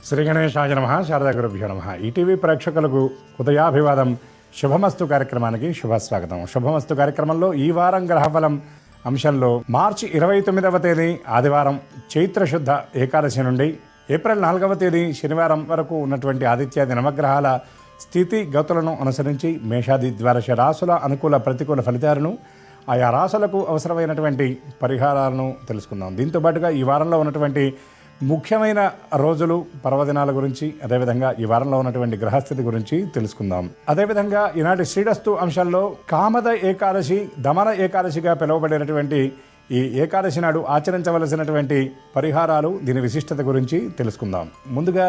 శ్రీ గణేశాయ నమః. శారదా గురుభ్యో నమః. ఈటీవీ ప్రేక్షకులకు ఉదయాభివాదం. శుభమస్తు కార్యక్రమానికి శుభస్వాగతం. శుభమస్తు కార్యక్రమంలో ఈ వారం గ్రహఫలం అంశంలో మార్చి 29వ తేదీ ఆదివారం చైత్రశుద్ధ ఏకాదశి నుండి ఏప్రిల్ 4వ తేదీ శనివారం వరకు ఉన్నటువంటి ఆదిత్యాది నవగ్రహాల స్థితి గతులను అనుసరించి మేషాది ద్వాదశ రాసుల అనుకూల ప్రతికూల ఫలితాలను, ఆయా రాసులకు అవసరమైనటువంటి పరిహారాలను తెలుసుకుందాం. దీంతో పాటుగా ఈ వారంలో ఉన్నటువంటి ముఖ్యమైన రోజులు, పర్వదినాల గురించి, అదేవిధంగా ఈ వారంలో ఉన్నటువంటి గ్రహస్థితి గురించి తెలుసుకుందాం. అదేవిధంగా ఈనాటి శ్రీరస్తు అంశాల్లో కామద ఏకాదశి, దమన ఏకాదశిగా పిలువబడేటటువంటి ఈ ఏకాదశి నాడు ఆచరించవలసినటువంటి పరిహారాలు, దీని విశిష్టత గురించి తెలుసుకుందాం. ముందుగా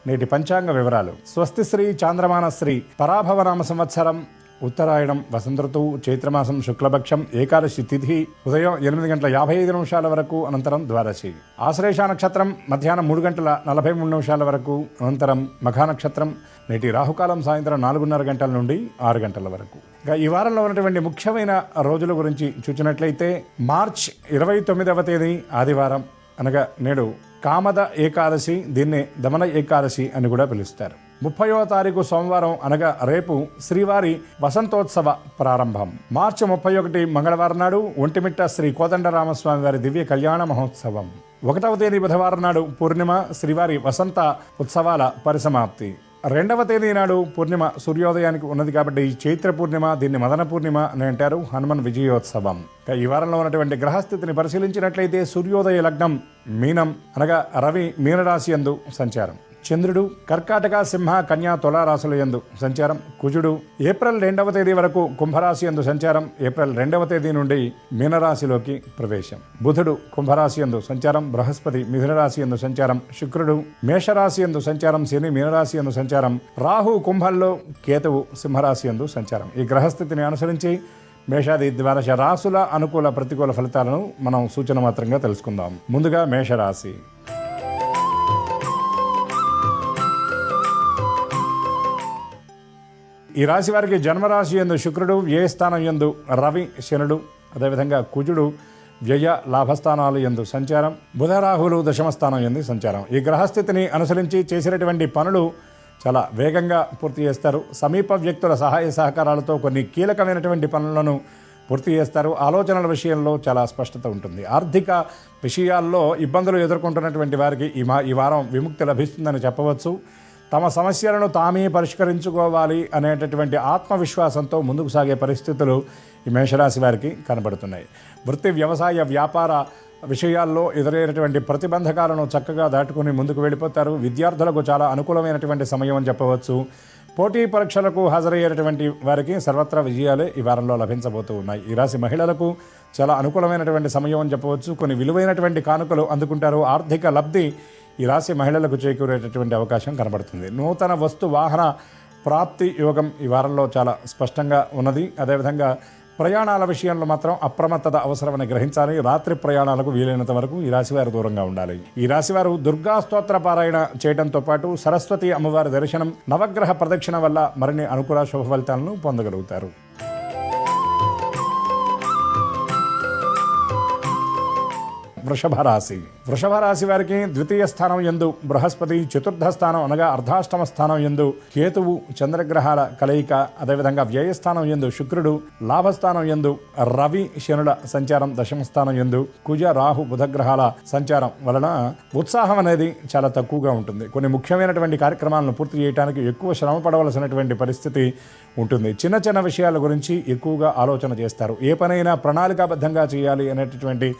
నేటి పంచాంగ వివరాలు. స్వస్తి శ్రీ చాంద్రమానశ్రీ పరాభవనామ సంవత్సరం ఉత్తరాయణం వసంత ఋతువు చైత్రమాసం శుక్లపక్షం ఏకాదశి తిథి ఉదయం 8:55 వరకు, అనంతరం ద్వాదశి. ఆశ్లేష నక్షత్రం మధ్యాహ్నం 3:43 వరకు, అనంతరం మఖా నక్షత్రం. నేటి రాహుకాలం సాయంత్రం 4:30 నుండి 6 వరకు. ఇక ఈ వారంలో ఉన్నటువంటి ముఖ్యమైన రోజుల గురించి చూసినట్లయితే మార్చ్ 29వ తేదీ ఆదివారం అనగా నేడు కామద ఏకాదశి, దీన్నే దమన ఏకాదశి అని కూడా పిలుస్తారు. 30వ తారీఖు సోమవారం అనగా రేపు శ్రీవారి వసంతోత్సవ ప్రారంభం. మార్చి 31 మంగళవారం నాడు ఒంటిమిట్ట శ్రీ కోదండరామస్వామి వారి దివ్య కళ్యాణ మహోత్సవం. 1వ తేదీ బుధవారం నాడు పూర్ణిమ, శ్రీవారి వసంత ఉత్సవాల పరిసమాప్తి. 2వ తేదీ నాడు పూర్ణిమ సూర్యోదయానికి ఉన్నది కాబట్టి ఈ చైత్ర పూర్ణిమ, దీన్ని మదన పూర్ణిమ అని అంటారు. హనుమన్ విజయోత్సవం. ఈ వారంలో ఉన్నటువంటి గ్రహస్థితిని పరిశీలించినట్లయితే సూర్యోదయ లగ్నం మీనం అనగా రవి మీనరాశి యందు సంచారం. చంద్రుడు కర్కాటక, సింహ, కన్యా, తులారాశుల యందు సంచారం. కుజుడు ఏప్రిల్ 2వ తేదీ వరకు కుంభరాశి యందు సంచారం. ఏప్రిల్ 2వ తేదీ నుండి మీనరాశిలోకి ప్రవేశం. బుధుడు కుంభరాశి యందు సంచారం. బృహస్పతి మిథునరాశి యందు సంచారం. శుక్రుడు మేషరాశి యందు సంచారం. శని మీనరాశి యందు సంచారం. రాహు కుంభంలో, కేతువు సింహరాశి యందు సంచారం. ఈ గ్రహస్థితిని అనుసరించి మేషాది ద్వాదశ రాసుల అనుకూల ప్రతికూల ఫలితాలను మనం సూచన మాత్రంగా తెలుసుకుందాం. ముందుగా మేషరాశి. ఈ రాశి వారికి జన్మరాశి యందు శుక్రుడు, వ్యయ స్థానం యందు రవి, శనుడు, అదేవిధంగా కుజుడు వ్యయ లాభస్థానాలు యందు సంచారం. బుధ రాహులు దశమ స్థానం యందు సంచారం. ఈ గ్రహస్థితిని అనుసరించి చేసినటువంటి పనులు చాలా వేగంగా పూర్తి చేస్తారు. సమీప వ్యక్తుల సహాయ సహకారాలతో కొన్ని కీలకమైనటువంటి పనులను పూర్తి చేస్తారు. ఆలోచనల విషయంలో చాలా స్పష్టత ఉంటుంది. ఆర్థిక విషయాల్లో ఇబ్బందులు ఎదుర్కొంటున్నటువంటి వారికి ఈ వారం విముక్తి లభిస్తుందని చెప్పవచ్చు. తమ సమస్యలను తామే పరిష్కరించుకోవాలి అనేటటువంటి ఆత్మవిశ్వాసంతో ముందుకు సాగే పరిస్థితులు ఈ మేషరాశి వారికి కనబడుతున్నాయి. వృత్తి, వ్యవసాయ, వ్యాపార విషయాల్లో ఎదురైనటువంటి ప్రతిబంధకాలను చక్కగా దాటుకుని ముందుకు వెళ్ళిపోతారు. విద్యార్థులకు చాలా అనుకూలమైనటువంటి సమయం అని చెప్పవచ్చు. పోటీ పరీక్షలకు హాజరయ్యేటటువంటి వారికి సర్వత్రా విజయాలే ఈ వారంలో లభించబోతూ ఉన్నాయి. ఈ రాశి మహిళలకు చాలా అనుకూలమైనటువంటి సమయం అని చెప్పవచ్చు. కొన్ని విలువైనటువంటి కానుకలు అందుకుంటారు. ఆర్థిక లబ్ధి ఈ రాశి మహిళలకు చేకూరేటటువంటి అవకాశం కనబడుతుంది. నూతన వస్తు వాహన ప్రాప్తి యోగం ఈ వారంలో చాలా స్పష్టంగా ఉన్నది. అదేవిధంగా ప్రయాణాల విషయంలో మాత్రం అప్రమత్తత అవసరమని గ్రహించాలి. రాత్రి ప్రయాణాలకు వీలైనంత వరకు ఈ రాశివారు దూరంగా ఉండాలి. ఈ రాశివారు దుర్గా స్తోత్ర పారాయణ చేయడంతో పాటు సరస్వతి అమ్మవారి దర్శనం, నవగ్రహ ప్రదక్షిణ వల్ల మరిన్ని అనుకూల శుభ ఫలితాలను పొందగలుగుతారు. వృషభ రాశి. వృషభ రాశి వారికి ద్వితీయ స్థానం యందు బృహస్పతి, చతుర్థ స్థానం అనగా అర్ధాష్టమ స్థానం యందు కేతువు, చంద్రగ్రహాల కలయిక, అదేవిధంగా వ్యయస్థానం యందు శుక్రుడు, లాభస్థానం యందు రవి, శనుల సంచారం, దశమ స్థానం యందు కుజ, రాహు, బుధగ్రహాల సంచారం వలన ఉత్సాహం అనేది చాలా తక్కువగా ఉంటుంది. కొన్ని ముఖ్యమైనటువంటి కార్యక్రమాలను పూర్తి చేయడానికి ఎక్కువ శ్రమ పడవలసినటువంటి పరిస్థితి ఉంటుంది. చిన్న చిన్న విషయాల గురించి ఎక్కువగా ఆలోచన చేస్తారు. ఏ పనైనా ప్రణాళికాబద్ధంగా చేయాలి అనేటటువంటి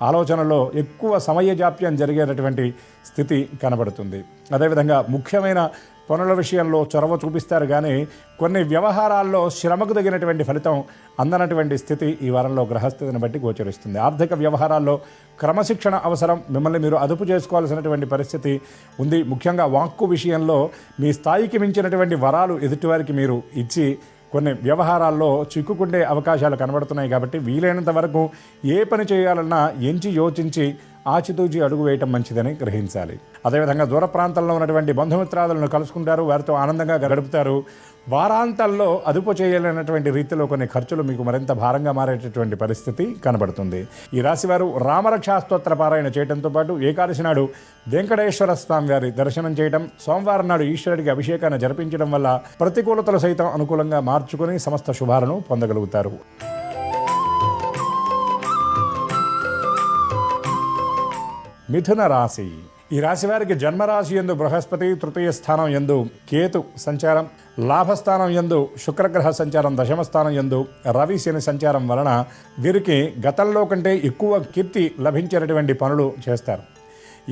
ఆలోచనలో ఎక్కువ సమయ జాప్యం జరిగేటటువంటి స్థితి కనబడుతుంది. అదేవిధంగా ముఖ్యమైన పనుల విషయంలో చొరవ చూపిస్తారు, కానీ కొన్ని వ్యవహారాల్లో శ్రమకు తగినటువంటి ఫలితం అందనటువంటి స్థితి ఈ వారంలో గ్రహస్థితిని బట్టి గోచరిస్తుంది. ఆర్థిక వ్యవహారాల్లో క్రమశిక్షణ అవసరం. మిమ్మల్ని మీరు అదుపు చేసుకోవాల్సినటువంటి పరిస్థితి ఉంది. ముఖ్యంగా వాక్కు విషయంలో మీ స్థాయికి మించినటువంటి వరాలు ఎదుటివారికి మీరు ఇచ్చి కొన్ని వ్యవహారాల్లో చిక్కుకుండే అవకాశాలు కనబడుతున్నాయి. కాబట్టి వీలైనంత వరకు ఏ పని చేయాలన్నా ఎంచి యోచించి ఆచితూచి అడుగు వేయటం మంచిదని గ్రహించాలి. అదేవిధంగా దూర ప్రాంతాల్లో ఉన్నటువంటి బంధుమిత్రాదులను కలుసుకుంటారు, వారితో ఆనందంగా గడుపుతారు. వారాంతాల్లో అదుపు చేయలేనటువంటి రీతిలో కొన్ని ఖర్చులు మీకు మరింత భారంగా మారేటటువంటి పరిస్థితి కనబడుతుంది. ఈ రాశివారు రామరక్షా స్తోత్ర పారాయణ చేయడంతో పాటు ఏకాదశి నాడు వెంకటేశ్వర స్వామి వారి దర్శనం చేయడం, సోమవారం నాడు ఈశ్వరుడికి అభిషేకాన్ని జరిపించడం వల్ల ప్రతికూలతలు సైతం అనుకూలంగా మార్చుకుని సమస్త శుభాలను పొందగలుగుతారు. మిథున రాశి. ఈ రాశి వారికి జన్మరాశి యందు బృహస్పతి, తృతీయ స్థానం యందు కేతు సంచారం, లాభస్థానం యందు శుక్రగ్రహ సంచారం, దశమ స్థానం యందు రవి శని సంచారం వలన వీరికి గతంలో కంటే ఎక్కువ కీర్తి లభించేటటువంటి పనులు చేస్తారు.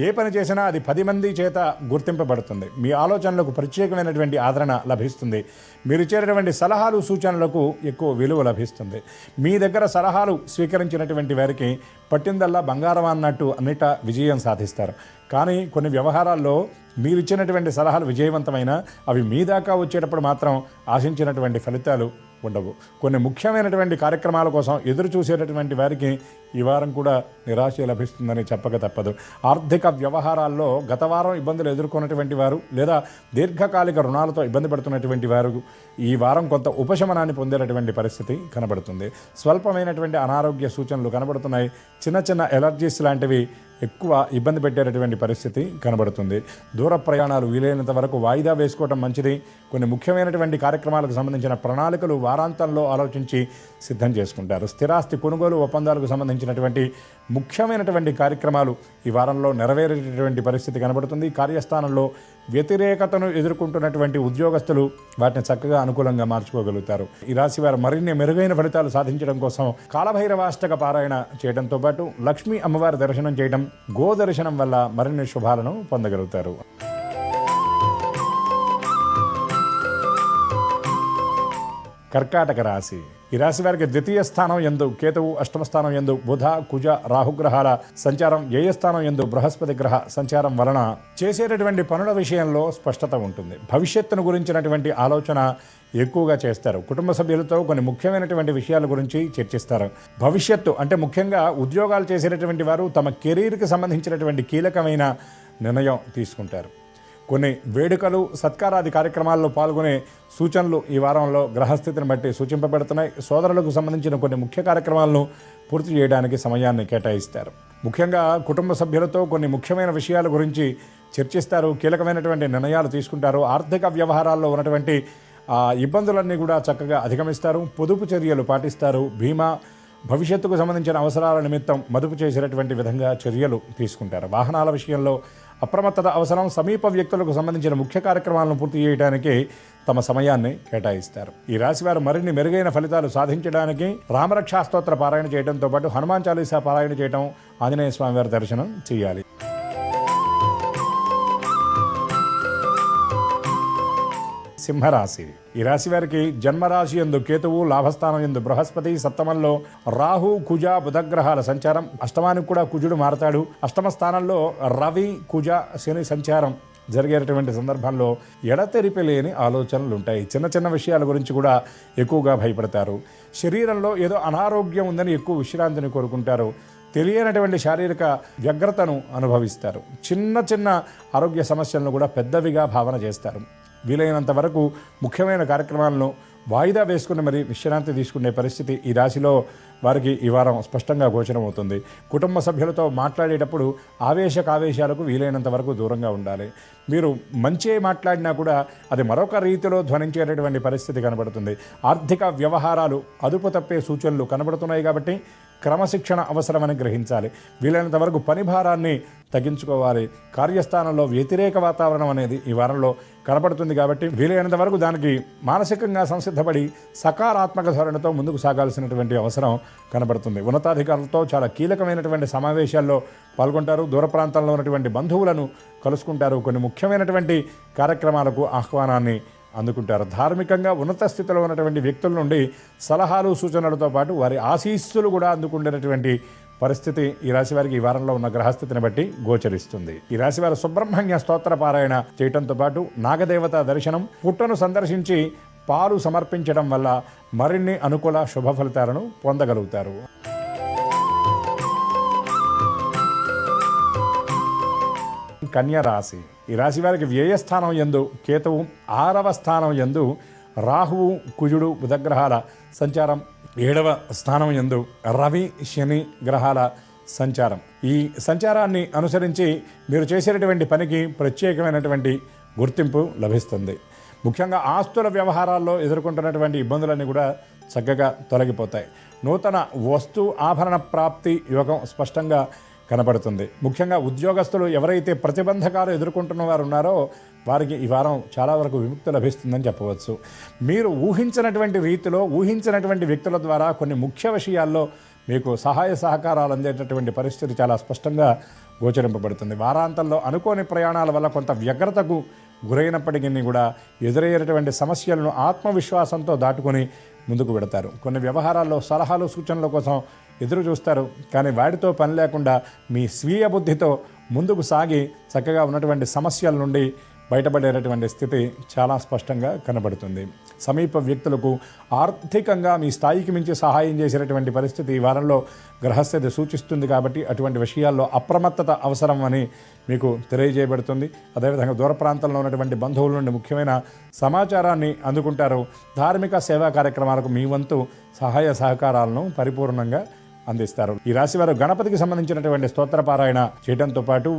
ఏ పని చేసినా అది 10 మంది చేత గుర్తింపబడుతుంది. మీ ఆలోచనలకు ప్రత్యేకమైనటువంటి ఆదరణ లభిస్తుంది. మీరు ఇచ్చేటటువంటి సలహాలు సూచనలకు ఎక్కువ విలువ లభిస్తుంది. మీ దగ్గర సలహాలు స్వీకరించినటువంటి వారికి పట్టిందల్లా బంగారం అన్నట్టు అన్నిట విజయం సాధిస్తారు. కానీ కొన్ని వ్యవహారాల్లో మీరు ఇచ్చినటువంటి సలహాలు విజయవంతమైన అవి మీ దాకా వచ్చేటప్పుడు మాత్రం ఆశించినటువంటి ఫలితాలు ఉండవు. కొన్ని ముఖ్యమైనటువంటి కార్యక్రమాల కోసం ఎదురు చూసేటటువంటి వారికి ఈ వారం కూడా నిరాశ లభిస్తుందని చెప్పక తప్పదు. ఆర్థిక వ్యవహారాల్లో గత వారం ఇబ్బందులు ఎదుర్కొన్నటువంటి వారు లేదా దీర్ఘకాలిక రుణాలతో ఇబ్బంది పడుతున్నటువంటి వారు ఈ వారం కొంత ఉపశమనాన్ని పొందేటటువంటి పరిస్థితి కనబడుతుంది. స్వల్పమైనటువంటి అనారోగ్య సూచనలు కనబడుతున్నాయి. చిన్న చిన్న ఎలర్జీస్ లాంటివి ఎక్కువ ఇబ్బంది పెట్టేటటువంటి పరిస్థితి కనబడుతుంది. దూర ప్రయాణాలు వీలైనంత వరకు వాయిదా వేసుకోవడం మంచిది. కొన్ని ముఖ్యమైనటువంటి కార్యక్రమాలకు సంబంధించిన ప్రణాళికలు వారాంతంలో ఆలోచించి సిద్ధం చేసుకుంటారు. స్థిరాస్తి కొనుగోలు ఒప్పందాలకు సంబంధించినటువంటి ముఖ్యమైనటువంటి కార్యక్రమాలు ఈ వారంలో నెరవేరేటటువంటి పరిస్థితి కనబడుతుంది. కార్యస్థానంలో వ్యతిరేకతను ఎదుర్కొంటున్నటువంటి ఉద్యోగస్తులు వాటిని చక్కగా అనుకూలంగా మార్చుకోగలుగుతారు. ఈ రాశి వారు మరిన్ని మెరుగైన ఫలితాలు సాధించడం కోసం కాలభైరవాష్టక పారాయణ చేయడంతో పాటు లక్ష్మీ అమ్మవారి దర్శనం చేయడం, గో దర్శనం వల్ల మరిన్ని శుభాలను పొందగలుగుతారు. కర్కాటక రాశి. ఈ రాశి వారికి ద్వితీయ స్థానం యందు కేతువు, అష్టమ స్థానం యందు బుధ, కుజ, రాహుగ్రహాల సంచారం, వ్యయస్థానం యందు బృహస్పతి గ్రహ సంచారం వలన చేసేటటువంటి పనుల విషయంలో స్పష్టత ఉంటుంది. భవిష్యత్తును గురించినటువంటి ఆలోచన ఎక్కువగా చేస్తారు. కుటుంబ సభ్యులతో కొన్ని ముఖ్యమైనటువంటి విషయాల గురించి చర్చిస్తారు. భవిష్యత్తు అంటే ముఖ్యంగా ఉద్యోగాలు చేసేటటువంటి వారు తమ కెరీర్కి సంబంధించినటువంటి కీలకమైన నిర్ణయం తీసుకుంటారు. కొన్ని వేడుకలు, సత్కారాది కార్యక్రమాల్లో పాల్గొనే సూచనలు ఈ వారంలో గ్రహస్థితిని బట్టి సూచింపబడుతున్నాయి. సోదరులకు సంబంధించిన కొన్ని ముఖ్య కార్యక్రమాలను పూర్తి చేయడానికి సమయాన్ని కేటాయిస్తారు. ముఖ్యంగా కుటుంబ సభ్యులతో కొన్ని ముఖ్యమైన విషయాల గురించి చర్చిస్తారు. కీలకమైనటువంటి నిర్ణయాలు తీసుకుంటారు. ఆర్థిక వ్యవహారాల్లో ఉన్నటువంటి ఇబ్బందులన్నీ కూడా చక్కగా అధిగమిస్తారు. పొదుపు చర్యలు పాటిస్తారు. బీమా, భవిష్యత్తుకు సంబంధించిన అవసరాల నిమిత్తం మదుపు చేసేటటువంటి విధంగా చర్యలు తీసుకుంటారు. వాహనాల విషయంలో అప్రమత్తత అవసరం. సమీప వ్యక్తులకు సంబంధించిన ముఖ్య కార్యక్రమాలను పూర్తి చేయడానికి తమ సమయాన్ని కేటాయిస్తారు. ఈ రాశివారు మరిన్ని మెరుగైన ఫలితాలు సాధించడానికి రామరక్షా స్తోత్ర పారాయణ చేయడంతో పాటు హనుమాన్ చాలీసా పారాయణ చేయడం, ఆంజనేయ స్వామి వారి దర్శనం చేయాలి. సింహరాశి. ఈ రాశి వారికి జన్మరాశి యందు కేతువు, లాభస్థానం యందు బృహస్పతి, సప్తమంలో రాహు, కుజ, బుధగ్రహాల సంచారం. అష్టమానికి కూడా కుజుడు మారతాడు. అష్టమ స్థానంలో రవి, కుజ, శని సంచారం జరిగేటటువంటి సందర్భంలో ఎడతెరిపి లేని ఆలోచనలు ఉంటాయి. చిన్న చిన్న విషయాల గురించి కూడా ఎక్కువగా భయపడతారు. శరీరంలో ఏదో అనారోగ్యం ఉందని ఎక్కువ విశ్రాంతిని కోరుకుంటారు. తెలియనటువంటి శారీరక వ్యగ్రతను అనుభవిస్తారు. చిన్న చిన్న ఆరోగ్య సమస్యలను కూడా పెద్దవిగా భావన చేస్తారు. వీలైనంత వరకు ముఖ్యమైన కార్యక్రమాలను వాయిదా వేసుకుని మరి విశ్రాంతి తీసుకునే పరిస్థితి ఈ రాశిలో వారికి ఈ వారం స్పష్టంగా గోచరమవుతుంది. కుటుంబ సభ్యులతో మాట్లాడేటప్పుడు ఆవేశాలకు వీలైనంత వరకు దూరంగా ఉండాలి. మీరు మంచి మాట్లాడినా కూడా అది మరొక రీతిలో ధ్వనించేటటువంటి పరిస్థితి కనబడుతుంది. ఆర్థిక వ్యవహారాలు అదుపు తప్పే సూచనలు కనబడుతున్నాయి కాబట్టి క్రమశిక్షణ అవసరమని గ్రహించాలి. వీలైనంత వరకు పని భారాన్ని తగ్గించుకోవాలి. కార్యస్థానంలో వ్యతిరేక వాతావరణం అనేది ఈ వారంలో కనపడుతుంది కాబట్టి వీలైనంత వరకు దానికి మానసికంగా సంసిద్ధపడి సకారాత్మక ధోరణితో ముందుకు సాగాల్సినటువంటి అవసరం కనబడుతుంది. ఉన్నతాధికారులతో చాలా కీలకమైనటువంటి సమావేశాల్లో పాల్గొంటారు. దూర ప్రాంతంలో ఉన్నటువంటి బంధువులను కలుసుకుంటారు. కొన్ని ముఖ్యమైనటువంటి కార్యక్రమాలకు ఆహ్వానాన్ని అందుకుంటారు. ధార్మికంగా ఉన్నత స్థితిలో ఉన్నటువంటి వ్యక్తుల నుండి సలహాలు సూచనలతో పాటు వారి ఆశీస్సులు కూడా అందుకునేటటువంటి పరిస్థితి ఈ రాశి వారికి ఈ వారంలో ఉన్న గ్రహస్థితిని బట్టి గోచరిస్తుంది. ఈ రాశి వారు సుబ్రహ్మణ్య స్తోత్ర పారాయణ చేయడంతో పాటు నాగదేవత దర్శనం, పుట్టను సందర్శించి పాలు సమర్పించడం వల్ల మరిన్ని అనుకూల శుభ ఫలితాలను పొందగలుగుతారు. కన్యా రాశి. ఈ రాశి వారికి వ్యయస్థానం యందు కేతువు, 6వ స్థానం యందు రాహువు కుజుడు బుధగ్రహాల సంచారం, 7వ స్థానం యందు రవి శని గ్రహాల సంచారం. ఈ సంచారాన్ని అనుసరించి మీరు చేసేటటువంటి పనికి ప్రత్యేకమైనటువంటి గుర్తింపు లభిస్తుంది. ముఖ్యంగా ఆస్తుల వ్యవహారాల్లో ఎదుర్కొంటున్నటువంటి ఇబ్బందులన్నీ కూడా చక్కగా తొలగిపోతాయి. నూతన వస్తు ఆభరణ ప్రాప్తి యోగం స్పష్టంగా కనబడుతుంది. ముఖ్యంగా ఉద్యోగస్తులు ఎవరైతే ప్రతిబంధకాలు ఎదుర్కొంటున్న వారు ఉన్నారో వారికి ఈ వారం చాలా వరకు విముక్తి లభిస్తుందని చెప్పవచ్చు. మీరు ఊహించినటువంటి రీతిలో ఊహించినటువంటి వ్యక్తుల ద్వారా కొన్ని ముఖ్య విషయాల్లో మీకు సహాయ సహకారాలు అందేటటువంటి పరిస్థితి చాలా స్పష్టంగా గోచరింపబడుతుంది. వారాంతంలో అనుకోని ప్రయాణాల వల్ల కొంత వ్యగ్రతకు గురైనప్పటికీ కూడా ఎదురయ్యేటటువంటి సమస్యలను ఆత్మవిశ్వాసంతో దాటుకొని ముందుకు పెడతారు. కొన్ని వ్యవహారాల్లో సలహాలు సూచనల కోసం ఎదురు చూస్తారు, కానీ వాటితో పని లేకుండా మీ స్వీయ బుద్ధితో ముందుకు సాగి చక్కగా ఉన్నటువంటి సమస్యల నుండి బయటపడేటటువంటి స్థితి చాలా స్పష్టంగా కనబడుతుంది. సమీప వ్యక్తులకు ఆర్థికంగా మీ స్థాయికి మించి సహాయం చేసేటటువంటి పరిస్థితి ఈ వారంలో గ్రహస్థితి సూచిస్తుంది. కాబట్టి అటువంటి విషయాల్లో అప్రమత్తత అవసరం అని మీకు తెలియజేయబడుతుంది. అదేవిధంగా దూర ప్రాంతంలో ఉన్నటువంటి బంధువుల నుండి ముఖ్యమైన సమాచారాన్ని అందుకుంటారు. ధార్మిక సేవా కార్యక్రమాలకు మీ వంతు సహాయ సహకారాలను పరిపూర్ణంగా అందిస్తారు. ఈ రాశి వారు గణపతికి సంబంధించినటువంటి స్తోత్రపారాయణ చేయడంతో పాటు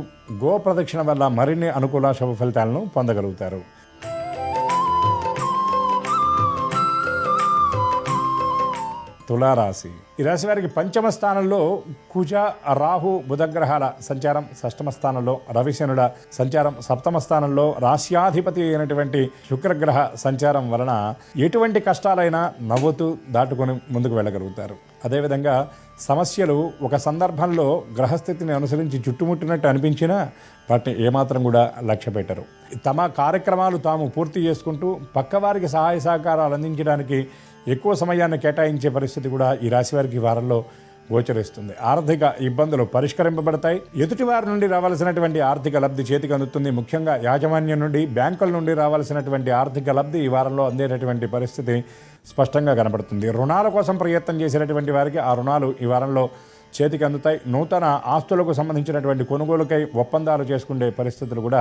గో ప్రదక్షిణ వల్ల మరిన్ని అనుకూల శుభ ఫలితాలను పొందగలుగుతారు. తులారాశి. ఈ రాశి వారికి పంచమ స్థానంలో కుజ రాహు బుధగ్రహాల సంచారం, షష్టమ స్థానంలో రవిశనుల సంచారం, సప్తమ స్థానంలో రాశ్యాధిపతి అయినటువంటి శుక్రగ్రహ సంచారం వలన ఎటువంటి కష్టాలైనా నవ్వుతూ దాటుకొని ముందుకు వెళ్ళగలుగుతారు. అదేవిధంగా సమస్యలు ఒక సందర్భంలో గ్రహస్థితిని అనుసరించి చుట్టుముట్టినట్టు అనిపించినా వాటిని ఏమాత్రం కూడా లక్ష్య పెట్టరు. తమ కార్యక్రమాలు తాము పూర్తి చేసుకుంటూ పక్కవారికి సహాయ సహకారాలు అందించడానికి ఎక్కువ సమయాన్ని కేటాయించే పరిస్థితి కూడా ఈ రాశి వారికి వారంలో గోచరిస్తుంది. ఆర్థిక ఇబ్బందులు పరిష్కరింపబడతాయి. ఎదుటి వారి నుండి రావాల్సినటువంటి ఆర్థిక లబ్ధి చేతికి అందుతుంది. ముఖ్యంగా యాజమాన్యం నుండి, బ్యాంకుల నుండి రావాల్సినటువంటి ఆర్థిక లబ్ధి ఈ వారంలో అందేటటువంటి పరిస్థితి స్పష్టంగా కనబడుతుంది. రుణాల కోసం ప్రయత్నం చేసేటటువంటి వారికి ఆ రుణాలు ఈ వారంలో చేతికి అందుతాయి. నూతన ఆస్తులకు సంబంధించినటువంటి కొనుగోలుకై ఒప్పందాలు చేసుకునే పరిస్థితులు కూడా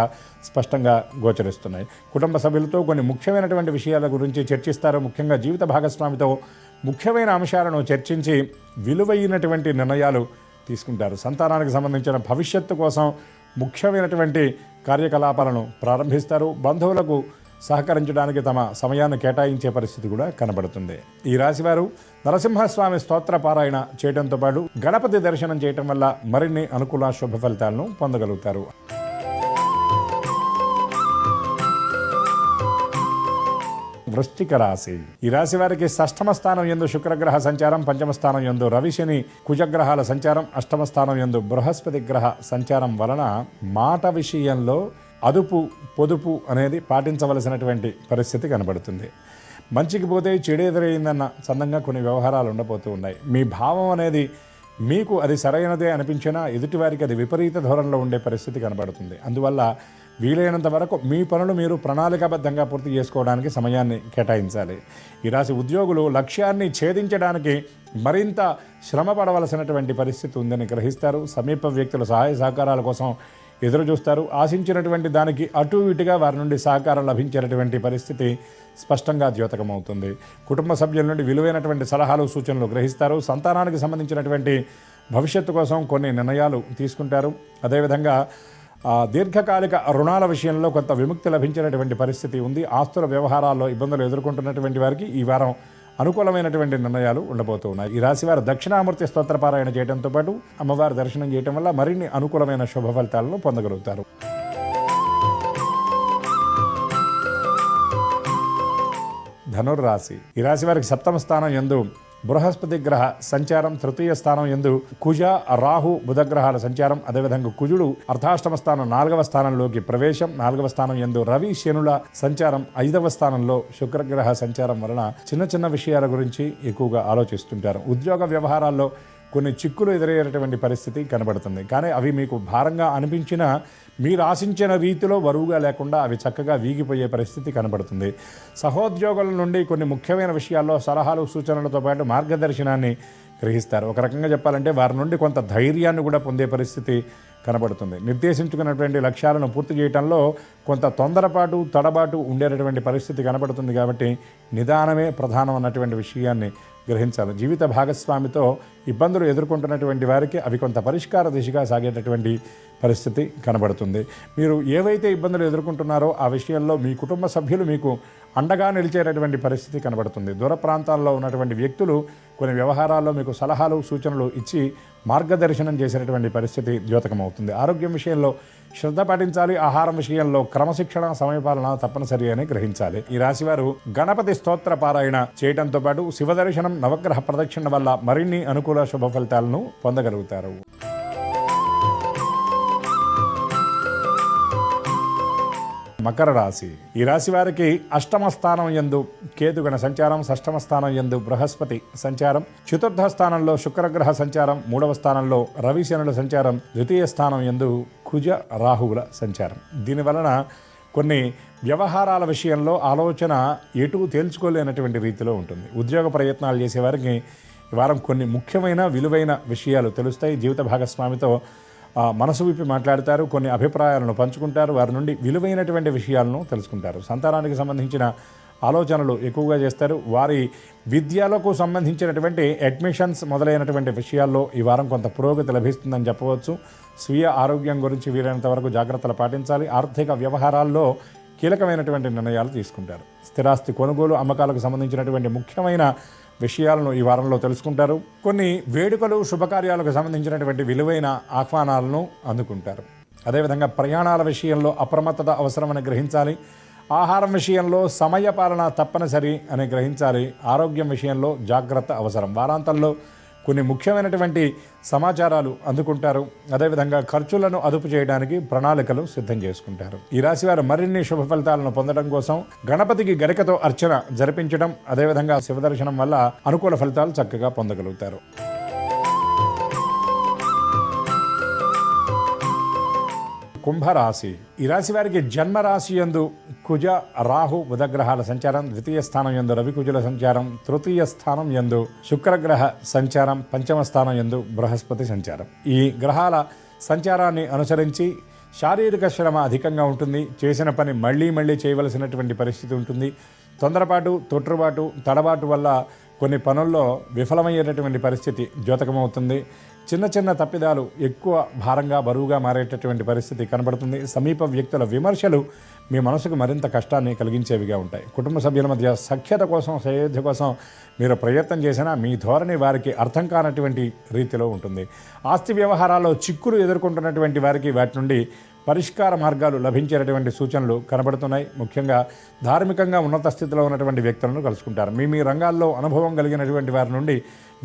స్పష్టంగా గోచరిస్తున్నాయి. కుటుంబ సభ్యులతో కొన్ని ముఖ్యమైనటువంటి విషయాల గురించి చర్చిస్తారు. ముఖ్యంగా జీవిత భాగస్వామితో ముఖ్యమైన అంశాలను చర్చించి విలువైనటువంటి నిర్ణయాలు తీసుకుంటారు. సంతానానికి సంబంధించిన భవిష్యత్తు కోసం ముఖ్యమైనటువంటి కార్యకలాపాలను ప్రారంభిస్తారు. బంధువులకు సహకరించడానికి తమ సమయాన్ని కేటాయించే పరిస్థితి కూడా కనబడుతుంది. ఈ రాశివారు నరసింహస్వామి స్తోత్ర పారాయణ చేయడంతో పాటు గణపతి దర్శనం చేయటం వల్ల మరిన్ని అనుకూల శుభ ఫలితాలను పొందగలుగుతారు. వృశ్చిక రాశి. ఈ రాశి వారికి షష్టమ స్థానం యందు శుక్రగ్రహ సంచారం, పంచమ స్థానం యందు రవి శని కుజగ్రహాల సంచారం, అష్టమ స్థానం యందు బృహస్పతి గ్రహ సంచారం వలన మాట విషయంలో అదుపు పొదుపు అనేది పాటించవలసినటువంటి పరిస్థితి కనబడుతుంది. మంచికి పోతే చెడు ఎదురైందన్న చందంగా కొన్ని వ్యవహారాలు ఉండబోతూ ఉన్నాయి. మీ భావం అనేది మీకు అది సరైనదే అనిపించినా ఎదుటివారికి అది విపరీత ధోరణిలో ఉండే పరిస్థితి కనబడుతుంది. అందువల్ల వీలైనంత వరకు మీ పనులు మీరు ప్రణాళికాబద్ధంగా పూర్తి చేసుకోవడానికి సమయాన్ని కేటాయించాలి. ఈ రాశి ఉద్యోగులు లక్ష్యాన్ని ఛేదించడానికి మరింత శ్రమ పడవలసినటువంటి పరిస్థితి ఉందని గ్రహిస్తారు. సమీప వ్యక్తుల సహాయ సహకారాల కోసం ఎదురు చూస్తారు. ఆశించినటువంటి దానికి అటు ఇటుగా వారి నుండి సహకారం లభించేటటువంటి పరిస్థితి స్పష్టంగా ద్యోతకమవుతుంది. కుటుంబ సభ్యుల నుండి విలువైనటువంటి సలహాలు సూచనలు గ్రహిస్తారు. సంతానానికి సంబంధించినటువంటి భవిష్యత్తు కోసం కొన్ని నిర్ణయాలు తీసుకుంటారు. అదేవిధంగా దీర్ఘకాలిక రుణాల విషయంలో కొంత విముక్తి లభించినటువంటి పరిస్థితి ఉంది. ఆస్తుల వ్యవహారాల్లో ఇబ్బందులు ఎదుర్కొంటున్నటువంటి వారికి ఈ వారం అనుకూలమైనటువంటి నిర్ణయాలు ఉండబోతూ ఉన్నాయి. ఈ రాశివారు దక్షిణామూర్తి స్తోత్రపారాయణ చేయడంతో పాటు అమ్మవారి దర్శనం చేయడం వల్ల మరిన్ని అనుకూలమైన శుభ ఫలితాలను పొందగలుగుతారు. ధనుర్రాశి. ఈ రాశి వారికి సప్తమ స్థానం యందు బృహస్పతి గ్రహ సంచారం, తృతీయ స్థానం యందు కుజ రాహు బుధగ్రహాల సంచారం, అదేవిధంగా కుజుడు అర్ధాష్టమ స్థానం 4వ స్థానంలోకి ప్రవేశం, 4వ స్థానం యందు రవి శనుల సంచారం, 5వ స్థానంలో శుక్రగ్రహ సంచారం వలన చిన్న చిన్న విషయాల గురించి ఎక్కువగా ఆలోచిస్తుంటారు. ఉద్యోగ వ్యవహారాల్లో కొన్ని చిక్కులు ఎదురయ్యేటటువంటి పరిస్థితి కనబడుతుంది. కానీ అవి మీకు భారంగా అనిపించినా మీరు ఆశించిన రీతిలో బరువుగా లేకుండా అవి చక్కగా వీగిపోయే పరిస్థితి కనబడుతుంది. సహోద్యోగుల నుండి కొన్ని ముఖ్యమైన విషయాల్లో సలహాలు సూచనలతో పాటు మార్గదర్శనాన్ని గ్రహిస్తారు. ఒక రకంగా చెప్పాలంటే వారి నుండి కొంత ధైర్యాన్ని కూడా పొందే పరిస్థితి కనబడుతుంది. నిర్దేశించుకున్నటువంటి లక్ష్యాలను పూర్తి చేయడంలో కొంత తొందరపాటు తడబాటు ఉండేటటువంటి పరిస్థితి కనబడుతుంది. కాబట్టి నిదానమే ప్రధానం అన్నటువంటి విషయాన్ని గ్రహించాలి. జీవిత భాగస్వామితో ఇబ్బందులు ఎదుర్కొంటున్నటువంటి వారికి అవి కొంత పరిష్కార దిశగా సాగేటటువంటి పరిస్థితి కనబడుతుంది. మీరు ఏవైతే ఇబ్బందులు ఎదుర్కొంటున్నారో ఆ విషయంలో మీ కుటుంబ సభ్యులు మీకు అండగా నిలిచేటటువంటి పరిస్థితి కనబడుతుంది. దూర ప్రాంతాల్లో ఉన్నటువంటి వ్యక్తులు కొన్ని వ్యవహారాల్లో మీకు సలహాలు సూచనలు ఇచ్చి మార్గదర్శనం చేసేటటువంటి పరిస్థితి ద్యోతకమవుతుంది. ఆరోగ్యం విషయంలో శ్రద్ధ పాటించాలి. ఆహారం విషయంలో క్రమశిక్షణ సమయపాలన తప్పనిసరి అని గ్రహించాలి. ఈ రాశివారు గణపతి స్తోత్ర పారాయణ చేయడంతో పాటు శివదర్శనం నవగ్రహ ప్రదక్షిణ వల్ల మరిన్ని అనుకూల శుభ ఫలితాలను పొందగలుగుతారు. మకర రాశి. ఈ రాశి వారికి అష్టమ స్థానం యందు కేతుగణ సంచారం, షష్టమ స్థానం యందు బృహస్పతి సంచారం, చతుర్థ స్థానంలో శుక్రగ్రహ సంచారం, మూడవ స్థానంలో రవి శనుల సంచారం, ద్వితీయ స్థానం యందు కుజ రాహువుల సంచారం. దీనివలన కొన్ని వ్యవహారాల విషయంలో ఆలోచన ఎటు తేల్చుకోలేనటువంటి రీతిలో ఉంటుంది. ఉద్యోగ ప్రయత్నాలు చేసేవారికి ఈ వారం కొన్ని ముఖ్యమైన విలువైన విషయాలు తెలుస్తాయి. జీవిత భాగస్వామితో మనసు విప్పి మాట్లాడతారు. కొన్ని అభిప్రాయాలను పంచుకుంటారు. వారి నుండి విలువైనటువంటి విషయాలను తెలుసుకుంటారు. సంతానానికి సంబంధించిన ఆలోచనలు ఎక్కువగా చేస్తారు. వారి విద్యలకు సంబంధించినటువంటి అడ్మిషన్స్ మొదలైనటువంటి విషయాల్లో ఈ వారం కొంత పురోగతి లభిస్తుందని చెప్పవచ్చు. స్వీయ ఆరోగ్యం గురించి వీలైనంత వరకు జాగ్రత్తలు పాటించాలి. ఆర్థిక వ్యవహారాల్లో కీలకమైనటువంటి నిర్ణయాలు తీసుకుంటారు. స్థిరాస్తి కొనుగోలు అమ్మకాలకు సంబంధించినటువంటి ముఖ్యమైన విషయాలను ఈ వారంలో తెలుసుకుంటారు. కొన్ని వేడుకలు శుభకార్యాలకు సంబంధించినటువంటి విలువైన ఆహ్వానాలను అందుకుంటారు. అదేవిధంగా ప్రయాణాల విషయంలో అప్రమత్తత అవసరమని గ్రహించాలి. ఆహారం విషయంలో సమయపాలన తప్పనిసరి అని గ్రహించాలి. ఆరోగ్యం విషయంలో జాగ్రత్త అవసరం. వారాంతంలో కొన్ని ముఖ్యమైనటువంటి సమాచారాలు అందుకుంటారు. అదేవిధంగా ఖర్చులను అదుపు చేయడానికి ప్రణాళికలు సిద్ధం చేసుకుంటారు. ఈ రాశి వారు మరిన్ని శుభ ఫలితాలను పొందడం కోసం గణపతికి గరికతో అర్చన జరిపించడం, అదేవిధంగా శివదర్శనం వల్ల అనుకూల ఫలితాలు చక్కగా పొందగలుగుతారు. కుంభరాశి. ఈ రాశి వారికి జన్మరాశి యందు కుజ రాహు బుధగ్రహాల సంచారం, ద్వితీయ స్థానం యందు రవికుజుల సంచారం, తృతీయ స్థానం యందు శుక్రగ్రహ సంచారం, పంచమ స్థానం యందు బృహస్పతి సంచారం. ఈ గ్రహాల సంచారాన్ని అనుసరించి శారీరక శ్రమ అధికంగా ఉంటుంది. చేసిన పని మళ్ళీ మళ్ళీ చేయవలసినటువంటి పరిస్థితి ఉంటుంది. తొందరపాటు తొట్టుబాటు తడబాటు వల్ల కొన్ని పనుల్లో విఫలమయ్యేటటువంటి పరిస్థితి ద్యోతకమవుతుంది. చిన్న చిన్న తప్పిదాలు ఎక్కువ భారంగా బరువుగా మారేటటువంటి పరిస్థితి కనబడుతుంది. సమీప వ్యక్తుల విమర్శలు మీ మనసుకు మరింత కష్టాన్ని కలిగించేవిగా ఉంటాయి. కుటుంబ సభ్యుల మధ్య సఖ్యత కోసం సయోధ్య కోసం మీరు ప్రయత్నం చేసినా మీ ధోరణి వారికి అర్థం కానటువంటి రీతిలో ఉంటుంది. ఆస్తి వ్యవహారాల్లో చిక్కులు ఎదుర్కొంటున్నటువంటి వారికి వాటి నుండి పరిష్కార మార్గాలు లభించేటటువంటి సూచనలు కనబడుతున్నాయి. ముఖ్యంగా ధార్మికంగా ఉన్నత స్థితిలో ఉన్నటువంటి వ్యక్తులను కలుసుకుంటారు. మీ రంగాల్లో అనుభవం కలిగినటువంటి వారి నుండి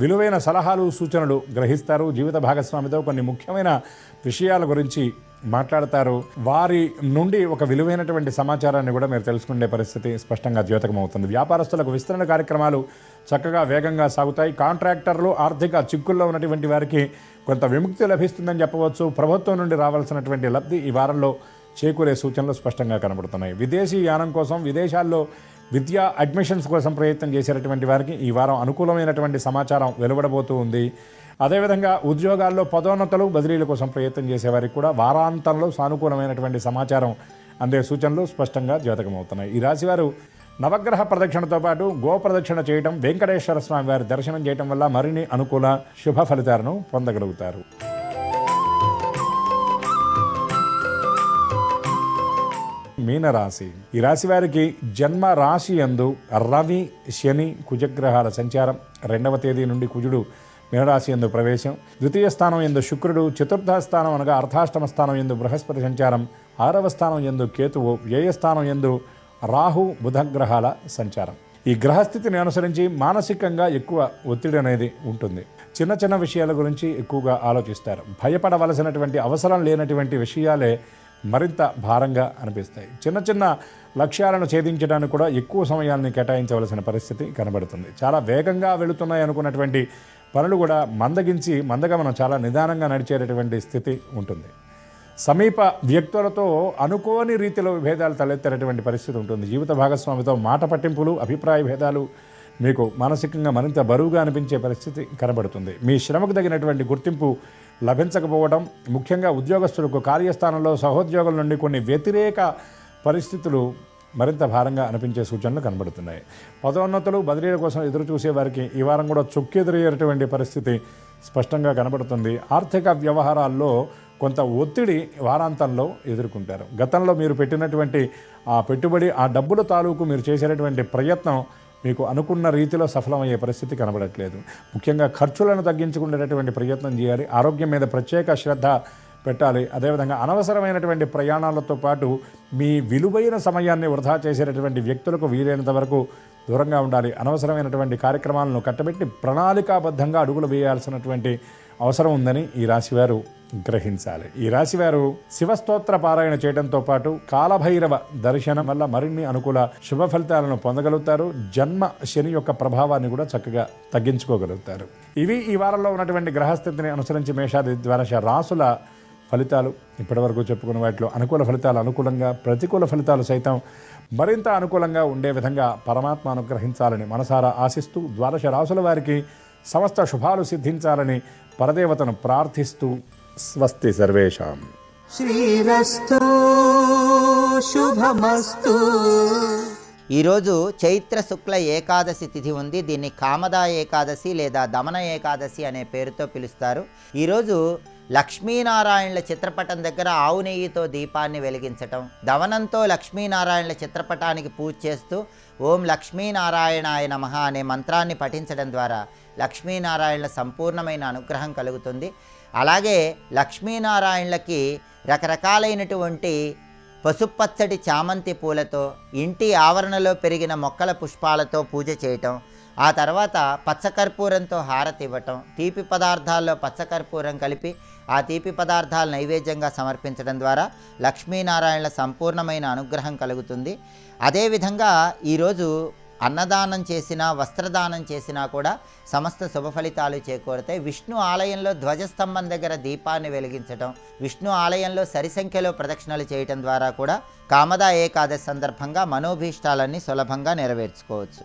విలువైన సలహాలు సూచనలు గ్రహిస్తారు. జీవిత భాగస్వామితో కొన్ని ముఖ్యమైన విషయాల గురించి మాట్లాడతారు. వారి నుండి ఒక విలువైనటువంటి సమాచారాన్ని కూడా మీరు తెలుసుకునే పరిస్థితి స్పష్టంగా ద్యోతకమవుతుంది. వ్యాపారస్తులకు విస్తరణ కార్యక్రమాలు చక్కగా వేగంగా సాగుతాయి. కాంట్రాక్టర్లు ఆర్థిక చిక్కుల్లో ఉన్నటువంటి వారికి కొంత విముక్తి లభిస్తుందని చెప్పవచ్చు. ప్రభుత్వం నుండి రావాల్సినటువంటి లబ్ధి ఈ వారంలో చేకూరే సూచనలు స్పష్టంగా కనబడుతున్నాయి. విదేశీ యానం కోసం విదేశాల్లో విద్యా అడ్మిషన్స్ కోసం ప్రయత్నం చేసేటటువంటి వారికి ఈ వారం అనుకూలమైనటువంటి సమాచారం వెలువడబోతూ ఉంది. అదేవిధంగా ఉద్యోగాల్లో పదోన్నతులు బదిలీల కోసం ప్రయత్నం చేసేవారికి కూడా వారాంతంలో సానుకూలమైనటువంటి సమాచారం అందే సూచనలు స్పష్టంగా ద్యోతకమవుతున్నాయి. ఈ రాశివారు నవగ్రహ ప్రదక్షిణతో పాటు గో ప్రదక్షిణ చేయడం, వెంకటేశ్వర స్వామి వారి దర్శనం చేయడం వల్ల మరిన్ని అనుకూల శుభ ఫలితాలను పొందగలుగుతారు. మీనరాశి. ఈ రాశి వారికి జన్మ రాశి యందు రవి శని కుజగ్రహాల సంచారం, 2వ తేదీ నుండి కుజుడు మీనరాశి యందు ప్రవేశం, ద్వితీయ స్థానం యందు శుక్రుడు, చతుర్థ స్థానం అనగా అర్ధాష్టమ స్థానం యందు బృహస్పతి సంచారం, 6వ స్థానం యందు కేతువు, వ్యయస్థానం యందు రాహు బుధగ్రహాల సంచారం. ఈ గ్రహస్థితిని అనుసరించి మానసికంగా ఎక్కువ ఒత్తిడి అనేది ఉంటుంది. చిన్న చిన్న విషయాల గురించి ఎక్కువగా ఆలోచిస్తారు. భయపడవలసినటువంటి అవసరం లేనటువంటి విషయాలే మరింత భారంగా అనిపిస్తాయి. చిన్న చిన్న లక్ష్యాలను ఛేదించడానికి కూడా ఎక్కువ సమయాన్ని కేటాయించవలసిన పరిస్థితి కనబడుతుంది. చాలా వేగంగా వెళుతున్నాయి అనుకున్నటువంటి పనులు కూడా మందగమనం చాలా నిదానంగా నడిచేటటువంటి స్థితి ఉంటుంది. సమీప వ్యక్తులతో అనుకోని రీతిలో విభేదాలు తలెత్తేటటువంటి పరిస్థితి ఉంటుంది. జీవిత భాగస్వామితో మాట పట్టింపులు, అభిప్రాయ భేదాలు మీకు మానసికంగా మరింత బరువుగా అనిపించే పరిస్థితి కనబడుతుంది. మీ శ్రమకు తగినటువంటి గుర్తింపు లభించకపోవడం, ముఖ్యంగా ఉద్యోగస్తులకు కార్యస్థానంలో సహోద్యోగుల నుండి కొన్ని వ్యతిరేక పరిస్థితులు మరింత భారంగా అనిపించే సూచనలు కనబడుతున్నాయి. పదోన్నతులు బదిలీల కోసం ఎదురు చూసే వారికి ఈ వారం కూడా చొక్కెదురయ్యేటువంటి పరిస్థితి స్పష్టంగా కనబడుతుంది. ఆర్థిక వ్యవహారాల్లో కొంత ఒత్తిడి వారాంతంలో ఎదుర్కొంటారు. గతంలో మీరు పెట్టినటువంటి ఆ పెట్టుబడి, ఆ డబ్బుల తాలూకు మీరు చేసేటటువంటి ప్రయత్నం మీకు అనుకున్న రీతిలో సఫలమయ్యే పరిస్థితి కనబడట్లేదు. ముఖ్యంగా ఖర్చులను తగ్గించుకునేటటువంటి ప్రయత్నం చేయాలి. ఆరోగ్యం మీద ప్రత్యేక శ్రద్ధ పెట్టాలి. అదేవిధంగా అనవసరమైనటువంటి ప్రయాణాలతో పాటు మీ విలువైన సమయాన్ని వృధా చేసేటటువంటి వ్యక్తులకు వీలైనంత వరకు దూరంగా ఉండాలి. అనవసరమైనటువంటి కార్యక్రమాలను కట్టబెట్టి ప్రణాళికాబద్ధంగా అడుగులు వేయాల్సినటువంటి అవసరం ఉందని ఈ రాశివారు గ్రహించాలి. ఈ రాశివారు శివస్తోత్ర పారాయణ చేయడంతో పాటు కాలభైరవ దర్శనం వల్ల మరిన్ని అనుకూల శుభ ఫలితాలను పొందగలుగుతారు. జన్మ శని యొక్క ప్రభావాన్ని కూడా చక్కగా తగ్గించుకోగలుగుతారు. ఇవి ఈ వారంలో ఉన్నటువంటి గ్రహస్థితిని అనుసరించి మేషాది ద్వాదశ రాసుల ఫలితాలు. ఇప్పటివరకు చెప్పుకున్న వాటిలో అనుకూల ఫలితాలు అనుకూలంగా, ప్రతికూల ఫలితాలు సైతం మరింత అనుకూలంగా ఉండే విధంగా పరమాత్మ అనుగ్రహించాలని మనసారా ఆశిస్తూ, ద్వాదశ రాసుల వారికి సమస్త శుభాలు సిద్ధించాలని పరదేవతను ప్రార్థిస్తూ స్వస్తి సర్వేషాం. శ్రీరస్తు శుభమస్తు. ఈరోజు చైత్ర శుక్ల ఏకాదశి తిథి ఉంది. దీన్ని కామదా ఏకాదశి లేదా దమన ఏకాదశి అనే పేరుతో పిలుస్తారు. ఈరోజు లక్ష్మీనారాయణుల చిత్రపటం దగ్గర ఆవు నెయ్యితో దీపాన్ని వెలిగించటం, దవనంతో లక్ష్మీనారాయణుల చిత్రపటానికి పూజ చేస్తూ ఓం లక్ష్మీనారాయణాయ నమః అనే మంత్రాన్ని పఠించడం ద్వారా లక్ష్మీనారాయణుల సంపూర్ణమైన అనుగ్రహం కలుగుతుంది. అలాగే లక్ష్మీనారాయణులకి రకరకాలైనటువంటి పసుపచ్చటి చామంతి పూలతో, ఇంటి ఆవరణలో పెరిగిన మొక్కల పుష్పాలతో పూజ చేయటం, ఆ తర్వాత పచ్చకర్పూరంతో హారతి ఇవ్వటం, తీపి పదార్థాల్లో పచ్చకర్పూరం కలిపి ఆ తీపి పదార్థాలు నైవేద్యంగా సమర్పించడం ద్వారా లక్ష్మీనారాయణుల సంపూర్ణమైన అనుగ్రహం కలుగుతుంది. అదేవిధంగా ఈరోజు అన్నదానం చేసినా, వస్త్రదానం చేసినా కూడా సమస్త శుభ ఫలితాలు చేకూరుతాయి. విష్ణు ఆలయంలో ధ్వజస్తంభం దగ్గర దీపాన్ని వెలిగించడం, విష్ణు ఆలయంలో సరి సంఖ్యలో ప్రదక్షిణలు చేయటం ద్వారా కూడా కామదా ఏకాదశి సందర్భంగా మనోభీష్టాలన్నీ సులభంగా నెరవేర్చుకోవచ్చు.